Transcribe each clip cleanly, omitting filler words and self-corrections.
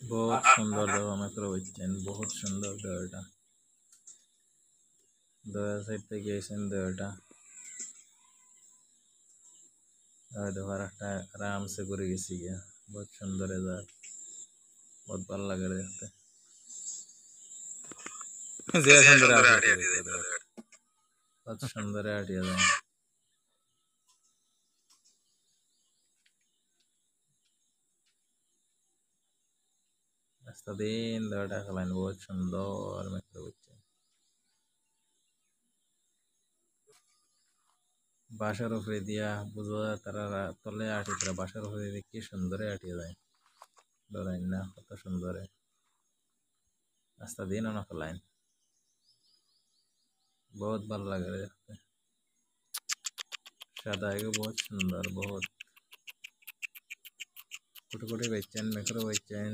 बहुत सुंदर दवा मैक्रो बच्चन बहुत सुंदर दवाটা दवा साइड থেকে এসেন दवाটা আর দওয়াটা आराम से করে গেছি গিয়া बहुत सुंदर है यार बहुत ভালো লাগে দেখতে যে সুন্দর আটি बहुत सुंदर আটি আছে রাস্তা দিন দওয়াটা খেলান बहुत সুন্দর मैक्रो बच्चन বাসার উপরে দিয়া বুঝা তারা তলে আটি তারা বাসার উপরে দিয়ে কি সুন্দর আটি যায় ডরাই না কত সুন্দর রাস্তা দিন না খেলান बहुत ভালো লাগে দেখতে সাদা है बहुत सुंदर बहुत কোটি কোটি বেচেন মেকরো বেচেন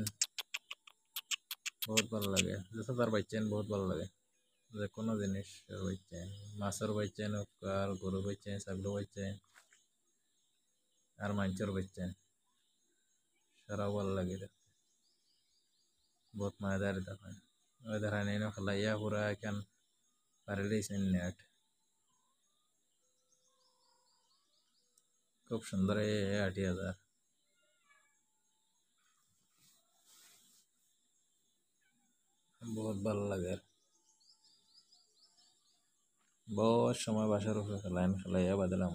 बहुत ভালো লাগে जैसे তার বেচেন बहुत ভালো লাগে যে কোনো জিনিস বেচেন মাছের বেচেন আর গরু বেচেন ছাগল বেচেন আর মাংসের বেচেন সারা ভালো লাগে बहुत मजेदार দেখায় ওই দেখায় নেই না খেলাইয়া পুরা এখন প্যারাডাইস নেট খুব সুন্দর আটি হাজার बहुत ভালো লাগে बहुत সময় বাসার উপরে খেলাইন খেলাইয়া বাদলাম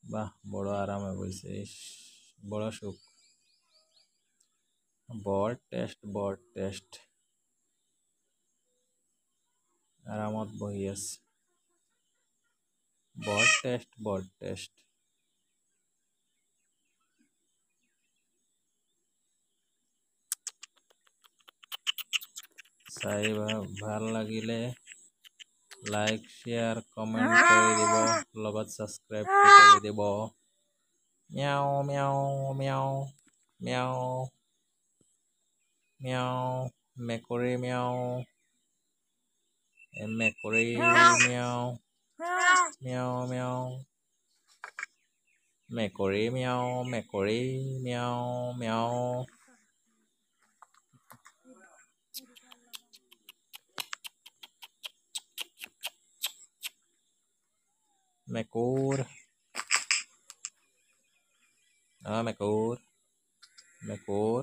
বাহ বড় আরামে বইছে বড় সুখ বড় টেস্ট আরামত বহি আছে বড় টেস্ট চাই ভাল লাগিলে লাইক শেয়ার কমেন্ট করে দিব লগত সাবস্ক্রাইব করে দিব মিয়াও মিয়াও মিয়াও মিয়াও মিয়াও মেকুৰী মিয়াও মেকুৰী মিয়াও মিয়াও মিয়াও মেকুৰী মিয়াও মেকুৰী মিয়াও মিয়াও মেকুৰ মেকুৰ মেকুৰ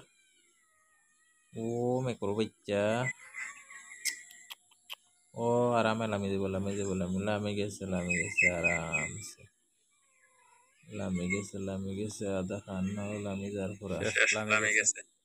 ও মেকুৰ বাচ্চা ও আরামে লামি যাব লামি গেছে আরামসে লামি গেছে আধা খান লামি যার পুরা লামি গেছে